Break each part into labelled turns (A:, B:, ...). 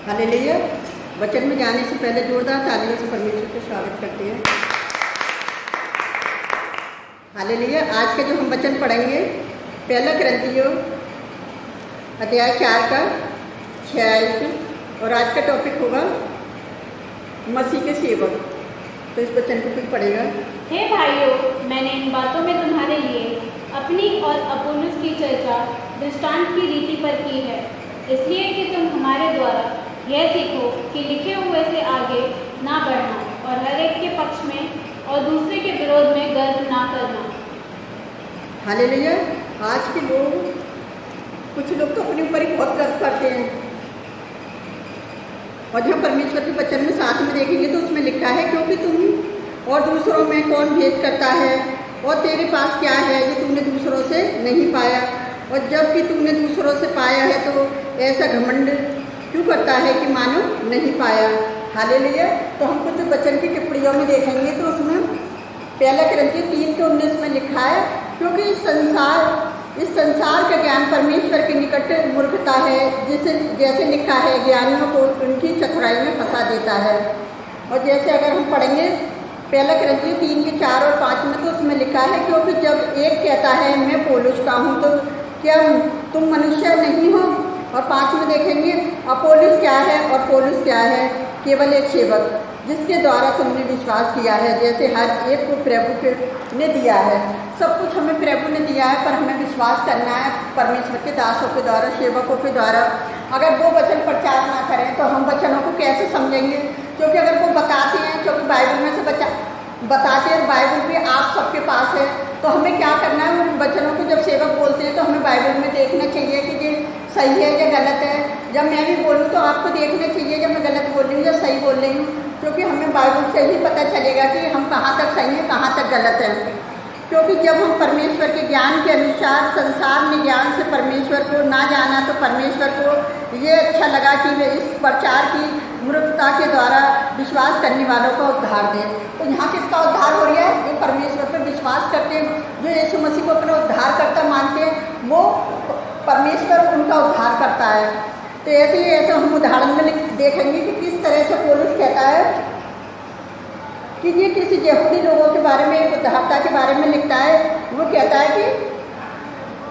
A: Hallelujah. वचन में जाने से पहले जोरदार तालियों से परमेश्वर को स्वागत करते हैं। हालेलुया। आज का जो हम वचन पढ़ेंगे पहला कुरिन्थियों अध्याय 4 का 6 और आज का टॉपिक होगा मसीह के सेवक। तो इस वचन को फिर पढ़ेगा।
B: हे भाइयों, मैंने इन बातों में तुम्हारे लिए अपनी और अपोलोस की चर्चा दृष्टांत की रीति पर की है, इसलिए कि तुम हमारे द्वारा यह सीखो कि लिखे हुए से आगे ना बढ़ना और हर एक के पक्ष में और दूसरे के विरोध में गर्व ना करना।
A: हालेलुया। आज के लोग, कुछ लोग तो अपने ऊपर ही बहुत गर्व करते हैं, और जब परमेश्वर के वचन में साथ में देखेंगे तो उसमें लिखा है क्योंकि तुम और दूसरों में कौन भेद करता है और तेरे पास क्या है जो तूने दूसरों से नहीं पाया, और जब भी तूने दूसरों से पाया है तो ऐसा घमंड क्यों करता है कि मानो नहीं पाया। हालेलुया। तो हम कुछ वचन की टिप्पणियों में देखेंगे तो उसमें पहला कुरिन्थियों 3:19 में लिखा है क्योंकि इस संसार का ज्ञान परमेश्वर के निकट मूर्खता है, जिसे जैसे लिखा है ज्ञानियों को उनकी चतुराई में फंसा देता है। और जैसे अगर हम पढ़ेंगे पहला कुरिन्थियों 3:4 और 5 में तो उसमें लिखा है क्योंकि जब एक कहता है मैं पौलुस का हूँ तो क्या तुम मनुष्य नहीं हो। और 5 में देखेंगे अपोलोस क्या है और पौलुस क्या है, केवल एक सेवक जिसके द्वारा तुमने विश्वास किया है, जैसे हर एक को प्रभु ने दिया है। सब कुछ हमें प्रभु ने दिया है, पर हमें विश्वास करना है परमेश्वर के दासों के द्वारा, सेवकों के द्वारा। अगर वो वचन प्रचार ना करें तो हम वचनों को कैसे समझेंगे, क्योंकि अगर वो बताते हैं, क्योंकि बाइबल में से बताते हैं, बाइबल भी आप सबके पास है, तो हमें क्या करना है, उन वचनों को जब सेवक बोलते हैं तो हमें बाइबल में देखना चाहिए कि ये सही है या गलत है। जब मैं भी बोलूँ तो आपको देखना चाहिए जब मैं गलत बोल रही हूँ या सही बोल रही हूँ, क्योंकि हमें बाइबल से ही पता चलेगा कि हम कहाँ तक सही हैं कहाँ तक गलत है। क्योंकि जब हम परमेश्वर के ज्ञान के अनुसार संसार ने ज्ञान से परमेश्वर को ना जाना, तो परमेश्वर को ये अच्छा लगा कि वे इस प्रचार की मूर्खता के द्वारा विश्वास करने वालों का उद्धार दें। तो यहाँ किसका उद्धार हो रहा है, जो परमेश्वर पर विश्वास करते हैं, जो यीशु मसीह को अपना उद्धारकर्ता मानते हैं, वो परमेश्वर उनका उद्धार करता है। तो ऐसे ही ऐसे हम उदाहरण में देखेंगे कि किस तरह से पौलुस कहता है कि ये किसी यहूदी लोगों के बारे में, एक उद्धारता के बारे में लिखता है। वो कहता है कि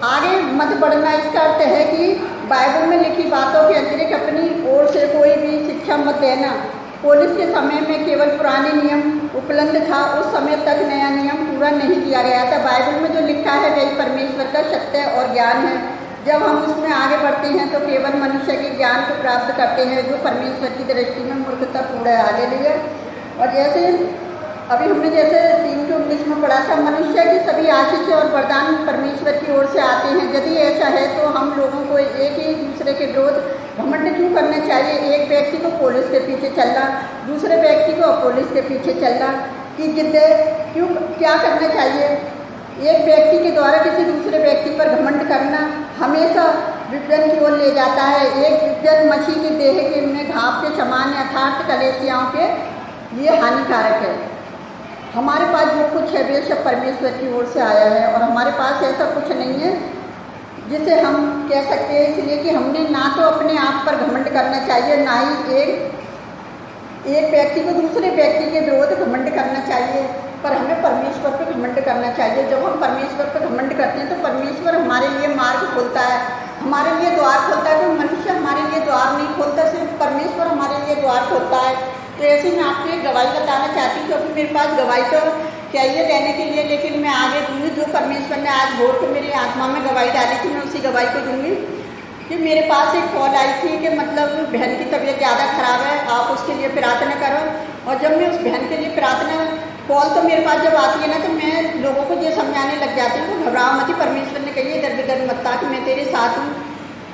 A: आगे मत बढ़ना, इसका अर्थ है कि बाइबल में लिखी बातों के अतिरिक्त अपनी ओर से कोई भी शिक्षा मत देना। पौलुस के समय में केवल पुराने नियम उपलब्ध था, उस समय तक नया नियम पूरा नहीं किया गया था। बाइबल में जो लिखा है वही परमेश्वर का सत्य और ज्ञान है। जब हम उसमें आगे बढ़ते हैं तो केवल मनुष्य के ज्ञान को प्राप्त करते हैं, जो परमेश्वर की दृष्टि में मूर्खतापूर्ण है। हालेलुया। और जैसे अभी हमने जैसे 3:19 में पढ़ा था, मनुष्य की सभी आशीष और वरदान परमेश्वर की ओर से आते हैं। यदि ऐसा है तो हम लोगों को एक ही दूसरे के विरोध घमंड क्यों करना चाहिए। एक व्यक्ति को पौलुस के पीछे चलना, दूसरे व्यक्ति को अपोलोस के पीछे चलना की जिद क्यों, क्या करना चाहिए। एक व्यक्ति के द्वारा किसी दूसरे व्यक्ति पर घमंड करना हमेशा विपजन की ओर ले जाता है। एक विपजन मसीह के देह के में घाव के समान यथार्थ कलेसियाओं के लिए हानिकारक है। हमारे पास जो कुछ है वे सब परमेश्वर की ओर से आया है, और हमारे पास ऐसा कुछ नहीं है जिसे हम कह सकते हैं, इसलिए कि हमने ना तो अपने आप पर घमंड करना चाहिए, ना ही एक व्यक्ति को दूसरे व्यक्ति के विरोध घमंड करना चाहिए, पर हमें परमेश्वर पर घमंड करना चाहिए। जब हम परमेश्वर पर घमंड करते हैं तो परमेश्वर हमारे लिए मार्ग खोलता है, हमारे लिए द्वार खोलता है। कोई मनुष्य हमारे लिए द्वार नहीं खोलता, सिर्फ परमेश्वर हमारे लिए द्वार खोलता है। तो ऐसे मैं आपको एक गवाही बताना चाहती हूँ, क्योंकि मेरे पास गवाही तो चाहिए रहने के लिए, लेकिन मैं आगे दूँगी जो परमेश्वर ने आज भोर को मेरी आत्मा में गवाही डाली थी, मैं उसी गवाही को दूँगी। कि मेरे पास एक कॉल आई थी कि मतलब बहन की तबीयत ज़्यादा ख़राब है, आप उसके लिए प्रार्थना करो। और जब मैं उस बहन के लिए प्रार्थना, कॉल तो मेरे पास जब आती है ना, तो मैं लोगों को ये समझाने लग जाती हूँ, घबराओ मत, परमेश्वर ने कही इधर बिधर मत ता कि मैं तेरे साथ हूँ।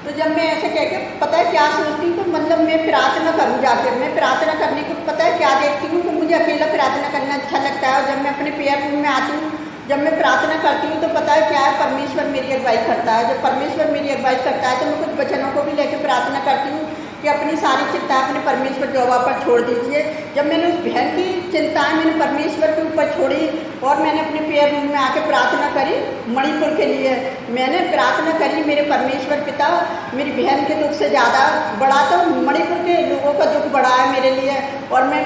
A: तो जब मैं ऐसे कह के पता है क्या सोचती हूँ, तो मतलब मैं प्रार्थना करूँ जाकर, मैं प्रार्थना करने को पता है क्या देखती हूँ, तो मुझे अकेला प्रार्थना करना अच्छा लगता है। और जब मैं अपने प्रेयर रूम में आती हूँ, जब मैं प्रार्थना करती हूँ, तो पता है क्या है, परमेश्वर मेरी अगुवाई करता है। जब परमेश्वर मेरी अगुवाई करता है तो मैं कुछ वचनों को भी लेकर प्रार्थना करती हूँ कि अपनी सारी चिंताएं अपने परमेश्वर यहोवा पर छोड़ दीजिए। जब मैंने उस बहन की चिंताएं मैंने परमेश्वर के ऊपर छोड़ी और मैंने अपने प्रेयर रूम में आके प्रार्थना करी मणिपुर के लिए, मैंने प्रार्थना करी, मेरे परमेश्वर पिता, मेरी बहन के दुख से ज़्यादा बड़ा तो मणिपुर के लोगों का दुख बड़ा है मेरे लिए। और मैं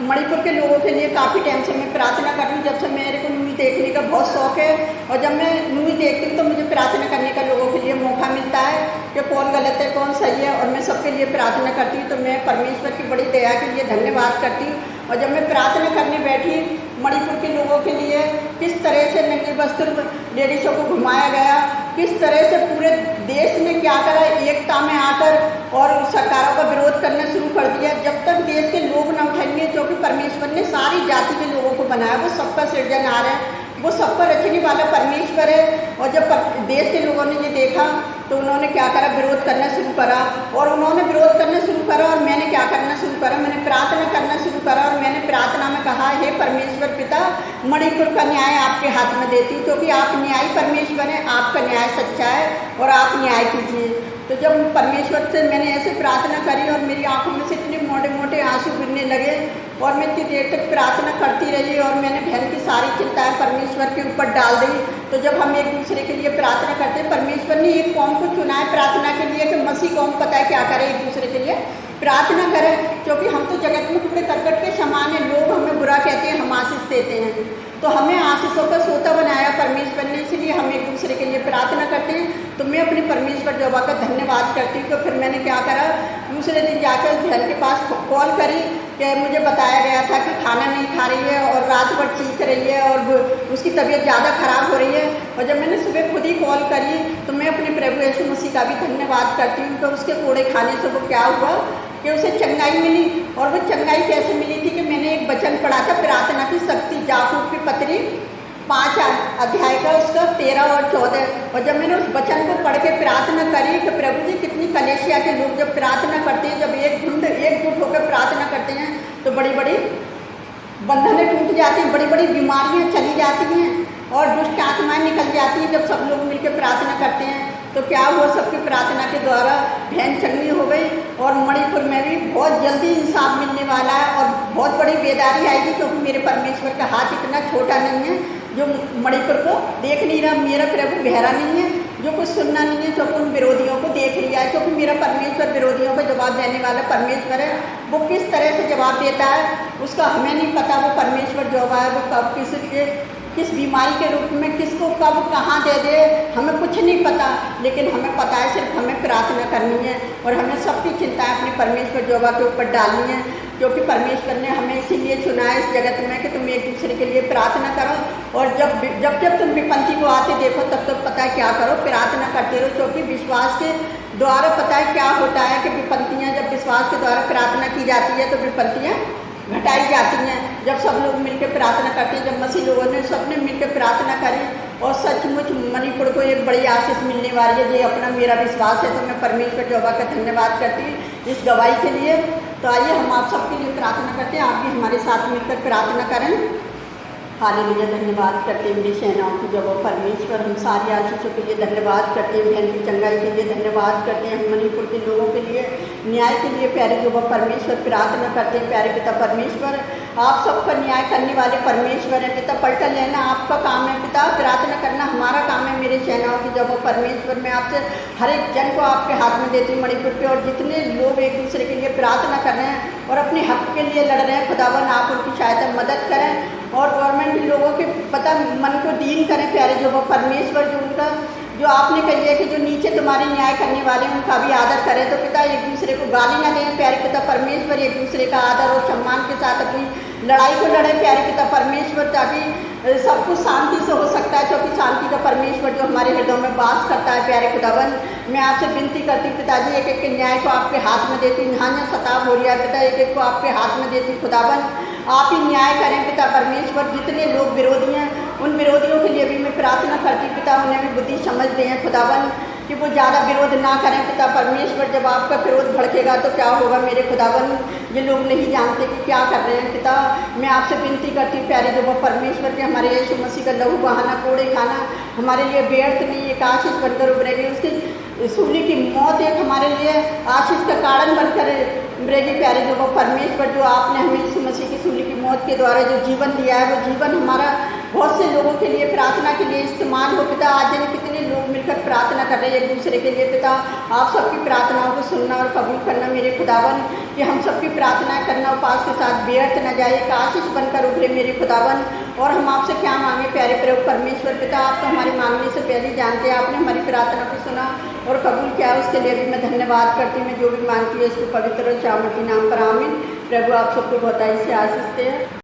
A: मणिपुर के लोगों के लिए काफ़ी टाइम से मैं प्रार्थना कर रही हूँ, जब से मेरे को मूवी देखने का बहुत शौक है। और जब मैं मूवी देखती हूँ तो मुझे प्रार्थना करने का लोगों के लिए मौका मिलता है कि कौन गलत है कौन सही है, और मैं सबके लिए प्रार्थना करती हूँ। तो मैं परमेश्वर की बड़ी दया के लिए धन्यवाद करती हूँ। और जब मैं प्रार्थना करने बैठी मणिपुर के लोगों के लिए, किस तरह से नंगे वस्त्र लेडीज़ों को घुमाया गया, किस तरह से पूरे देश ने क्या करा, एकता में आकर और सरकारों का विरोध करना शुरू कर दिया। जब तक देश के लोग न उठेंगे, क्योंकि परमेश्वर ने सारी जाति के लोगों को बनाया, वो सबका सृजनहार है, वो सबका रचने वाला परमेश्वर है। और जब देश के लोगों ने ये देखा तो उन्होंने क्या करा, विरोध करना शुरू करा। और उन्होंने विरोध करना शुरू करा और मैंने क्या करना शुरू करा, मैंने प्रार्थना करना शुरू करा। और मैंने प्रार्थना में कहा, हे परमेश्वर पिता, मणिपुर का न्याय आपके हाथ में देती हूँ, क्योंकि आप न्यायी परमेश्वर हैं, आपका न्याय सच्चा है और आप न्याय कीजिए। तो जब परमेश्वर से मैंने ऐसे प्रार्थना करी और मेरी आंखों में से इतने मोटे मोटे आंसू गिरने लगे और मैं इतनी देर तक प्रार्थना करती रही और मैंने बहन की सारी चिंताएं परमेश्वर के ऊपर डाल दी। तो जब हम एक दूसरे के लिए प्रार्थना करते हैं, परमेश्वर ने एक कौम को चुना है प्रार्थना के लिए कि मसीह कौम पता है क्या करे, एक दूसरे के लिए प्रार्थना करें। क्योंकि हम तो जगत में टुकड़े करकट के समान है, लोग हमें बुरा कहते हैं, हम आशीष देते हैं, तो हमें आशीषों का सोता बनाया परमेश्वर ने, इसलिए हम एक दूसरे के लिए प्रार्थना करते हैं। तो मैं अपने परमेश्वर यहोवा का धन्यवाद करती हूँ। तो फिर मैंने क्या करा, दूसरे दिन जाकर बहन के पास कॉल करी कि मुझे बताया गया था कि खाना नहीं खा रही है और रात भर चीख रही है और उसकी तबीयत ज़्यादा खराब हो रही है। और जब मैंने सुबह खुद ही कॉल करी तो मैं अपने प्रभु यीशु मसीह का भी धन्यवाद करती हूँ कि उसके कोड़े खाने से वो क्या हुआ कि उसे चंगाई मिली। और वो चंगाई कैसे मिली थी कि मैंने एक वचन पढ़ा था, प्रार्थना की शक्ति, याकूब की पत्री 5 अध्याय का उसका 13 और 14। और जब मैंने उस वचन को पढ़ के प्रार्थना करी कि प्रभु जी, कितनी कलेशिया के लोग जब प्रार्थना करते हैं, जब एकजुट होकर प्रार्थना करते हैं तो बड़ी बड़ी बंधनें टूट जाती हैं, बड़ी बड़ी बीमारियां चली जाती हैं और दुष्ट आत्माएं निकल जाती हैं जब सब लोग मिलकर प्रार्थना करते हैं। तो क्या हुआ, सबकी प्रार्थना के द्वारा बहन चंगी हो गई। और मणिपुर में भी बहुत जल्दी इंसाफ मिलने वाला है और बहुत बड़ी बेदारी आएगी, क्योंकि मेरे परमेश्वर का हाथ इतना छोटा नहीं है जो मणिपुर को देख नहीं रहा, मेरा प्रभु गहरा नहीं है जो कुछ सुनना नहीं है, क्योंकि उन विरोधियों को देख लिया है। क्योंकि मेरा परमेश्वर विरोधियों को जवाब देने वाला परमेश्वर है, वो किस तरह से जवाब देता है उसका हमें नहीं पता। वो परमेश्वर जो है वो कब किस बीमारी के रूप में किसको कब कहाँ दे दे हमें कुछ नहीं पता, लेकिन हमें पता है सिर्फ हमें प्रार्थना करनी है और हमें सबकी चिंताएं अपने परमेश्वर यहोवा के ऊपर डालनी है। क्योंकि परमेश्वर ने हमें इसीलिए चुना है इस जगत में कि तुम एक दूसरे के लिए प्रार्थना करो। और जब तुम विपत्ति को आते देखो तब तो पता है क्या करो, प्रार्थना करते रहो। क्योंकि विश्वास के द्वारा पता है क्या होता है कि विपत्तियाँ, जब विश्वास के द्वारा प्रार्थना की जाती है तो विपत्तियाँ घटाई जाती हैं। जब सब लोग मिलकर प्रार्थना करते हैं, जब मसीह लोगों ने सबने मिलकर प्रार्थना करी और सचमुच मणिपुर को एक बड़ी आशीष मिलने वाली है, ये अपना मेरा विश्वास है। तो मैं परमेश्वर यहोवा का धन्यवाद करती हूँ इस गवाही के लिए। तो आइए हम आप सबके लिए प्रार्थना करते हैं, आप भी हमारे साथ मिलकर प्रार्थना करें। हालेलुया, धन्यवाद करते हैं मेरी सेनाओं की जब वो परमेश्वर, हम सारी आशीषों के लिए धन्यवाद करते हैं, बहन की चंगाई के लिए धन्यवाद करते हैं, हम मणिपुर के लोगों के लिए न्याय के लिए प्यारे जो वो परमेश्वर प्रार्थना करते हैं। प्यारे पिता परमेश्वर, आप सबका न्याय करने वाले परमेश्वर हैं पिता, पलटा लेना आपका काम है पिता, प्रार्थना करना हमारा काम है मेरे सेनाओं की जब वो परमेश्वर। मैं आपसे हर एक जन को आपके हाथ में देती हूँ मणिपुर पे, और जितने लोग एक दूसरे के लिए प्रार्थना कर रहे हैं और अपने हक के लिए लड़ रहे हैं, खुदावन आप उनकी सहायता मदद करें और गवर्नमेंट लोगों के पता मन को दीन करें प्यारे जो वो परमेश्वर, जो उनका जो आपने कही है कि जो नीचे तुम्हारे न्याय करने वाले हैं उनका भी आदर करें। तो पिता एक दूसरे को गाली ना दें प्यारे पिता परमेश्वर, एक दूसरे का आदर और सम्मान के साथ अपनी लड़ाई को लड़े प्यारे पिता परमेश्वर, ताकि सब कुछ शांति से हो सकता है, क्योंकि शांति का परमेश्वर जो हमारे हृदयों में वास करता है प्यारे खुदावन। मैं आपसे विनती करती हूँ पिताजी, एक एक के न्याय को आपके हाथ में देती हूँ। यहाँ सताव हो रहा है पिता, एक एक को आपके हाथ में देती हूँ खुदावन, आप ही न्याय करें पिता परमेश्वर। जितने लोग विरोधी हैं उन विरोधियों के लिए भी मैं प्रार्थना करती हूँ पिता, उन्हें भी बुद्धि समझ दें खुदावन, कि वो ज़्यादा विरोध ना करें पिता परमेश्वर। जब आपका विरोध भड़केगा तो क्या होगा मेरे खुदावन, ये लोग नहीं जानते कि क्या कर रहे हैं पिता। मैं आपसे विनती करती हूँ प्यारे जो वो परमेश्वर के हमारे यीशु मसीह का लहू बहाना कोड़े खाना हमारे लिए व्यर्थ नहीं, एक आशीष बनकर उभरेगी। उसकी सूली की मौत एक हमारे लिए आशीष का कारण बनकर उभरेगी प्यारे जो वो परमेश्वर, जो आपने हमें यीशु मसीह की सूली की मौत के द्वारा जो जीवन दिया है, वो जीवन हमारा बहुत से लोगों के लिए प्रार्थना के लिए इस्तेमाल हो पिता। आज जन कितने लोग मिलकर प्रार्थना कर रहे हैं एक दूसरे के लिए पिता, आप सबकी प्रार्थनाओं को सुनना और कबूल करना मेरे खुदावन, कि हम सबकी प्रार्थना करना उपास के साथ व्यर्थ न जाए, एक आशीष बनकर उभरे मेरे खुदावन। और हम आपसे क्या मांगे प्यारे प्रभु परमेश्वर पिता, आप तो हमारे मांगने से पहले जानते हैं, आपने हमारी प्रार्थना को सुना और कबूल किया, उसके लिए भी मैं धन्यवाद करती हूँ। मैं जो भी मांगती हूँ इसको पवित्र और शामर्थी नाम पर आमीन। प्रभु आप सबको बहुत से आशीष दें।